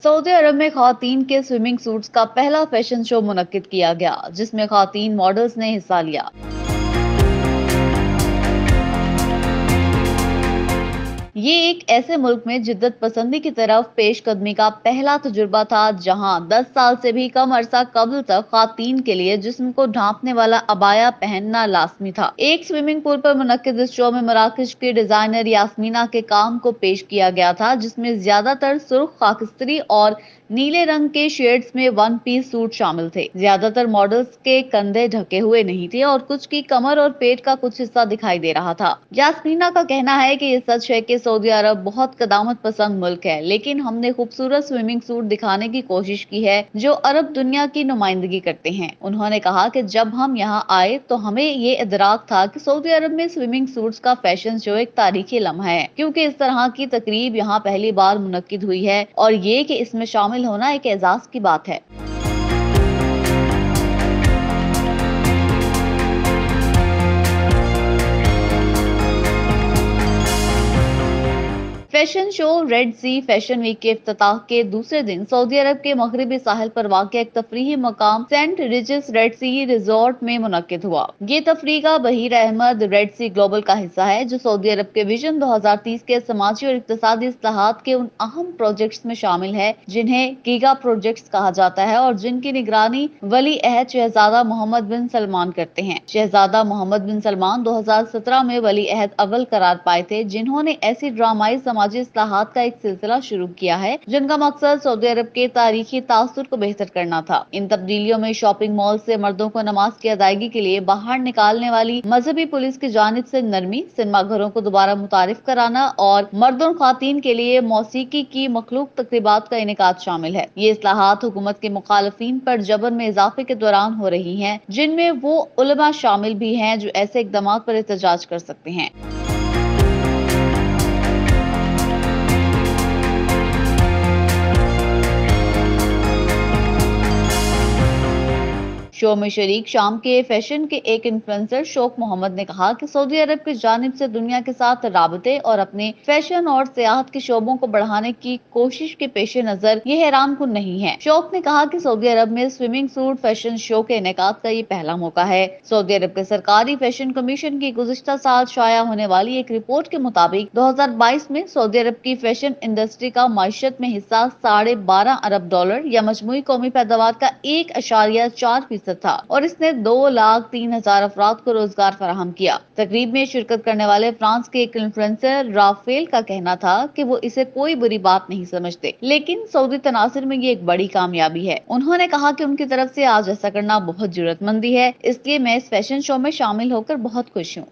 Saudi अरब में खवातीन के स्विमिंग सूट्स का पहला फैशन शो मुनक्किद किया गया, जिसमें खवातीन मॉडल्स ने हिस्सा लिया। ये एक ऐसे मुल्क में जिद्दत पसंदी की तरफ पेशकदमी का पहला तजुर्बा था, जहां 10 साल से भी कम अरसा कबल तक खातन के लिए जिस्म को ढांपने वाला अबाया पहनना लाजमी था। एक स्विमिंग पूल पर मुनक्किद इस शो में मराकश के डिजाइनर यास्मीना के काम को पेश किया गया था, जिसमें ज्यादातर सुर्ख खाकिस्तरी और नीले रंग के शेड्स में वन पीस सूट शामिल थे। ज्यादातर मॉडल्स के कंधे ढके हुए नहीं थे और कुछ की कमर और पेट का कुछ हिस्सा दिखाई दे रहा था। यास्मीना का कहना है कि ये सच है कि सऊदी अरब बहुत कदामत पसंद मुल्क है, लेकिन हमने खूबसूरत स्विमिंग सूट दिखाने की कोशिश की है जो अरब दुनिया की नुमाइंदगी करते हैं। उन्होंने कहा कि जब हम यहाँ आए तो हमें ये इदराक था कि सऊदी अरब में स्विमिंग सूट्स का फैशन शो एक तारीखी लम्हा है, क्योंकि इस तरह की तकरीब यहाँ पहली बार मुनक्किद हुई है और ये कि इसमें शामिल होना एक एजाज की बात है। फैशन शो रेड सी फैशन वीक के इफ्तिताह के दूसरे दिन सऊदी अरब के मगरबी साहिल पर वाक़ एक तफरीही मकाम सेंट रिजिस रेड सी रिजॉर्ट में मुनक्किद हुआ। ये तफरीका बहीर अहमद रेड सी ग्लोबल का हिस्सा है, जो सऊदी अरब के विजन 2030 के समाजी और इक्तिसादी इस्लाहात के उन अहम प्रोजेक्ट्स में शामिल है जिन्हें गीगा प्रोजेक्ट्स कहा जाता है और जिनकी निगरानी वली अहद शहजादा मोहम्मद बिन सलमान करते हैं। शहजादा मोहम्मद बिन सलमान 2017 में वली अहद अव्वल करार पाए थे, जिन्होंने ऐसी ड्रामाई समाजी इस्लाहात का एक सिलसिला शुरू किया है जिनका मकसद सऊदी अरब के तारीखी तासुर को बेहतर करना था। इन तब्दीलियों में शॉपिंग मॉल से मर्दों को नमाज की अदायगी के लिए बाहर निकालने वाली मजहबी पुलिस की जानिब से नरमी, सिनेमा घरों को दोबारा मुतारिफ कराना और मर्दों और खातन के लिए मौसीकी की मखलूक तकरीबात का इनेकाद शामिल है। ये इस्लाहात हुकूमत के मुखालफिन पर जबर में इजाफे के दौरान हो रही हैं, जिनमें वो उलमा शामिल भी हैं जो ऐसे इकदाम पर एहतजाज कर सकते हैं। शो में शरीक शाम के फैशन के एक इन्फ्लुएंसर शोक मोहम्मद ने कहा कि सऊदी अरब की जानिब से दुनिया के साथ राबते और अपने फैशन और सियाहत के शोबों को बढ़ाने की कोशिश के पेश नजर ये हैरान कुन नहीं है। शोक ने कहा कि सऊदी अरब में स्विमिंग सूट फैशन शो के इनेकाद का ये पहला मौका है। सऊदी अरब के सरकारी फैशन कमीशन की गुज़िश्ता साल शाया होने वाली एक रिपोर्ट के मुताबिक 2022 में सऊदी अरब की फैशन इंडस्ट्री का माइशत में हिस्सा $12.5 अरब या मजमूई कौमी पैदावार का 1.4% था और इसने 2,03,000 अफराद को रोजगार फराहम किया। तकरीब में शिरकत करने वाले फ्रांस के एक इन्फ्लुएंसर राफेल का कहना था कि वो इसे कोई बुरी बात नहीं समझते, लेकिन सऊदी तनासिर में ये एक बड़ी कामयाबी है। उन्होंने कहा कि उनकी तरफ से आज ऐसा करना बहुत जरूरतमंदी है, इसलिए मैं इस फैशन शो में शामिल होकर बहुत खुश हूँ।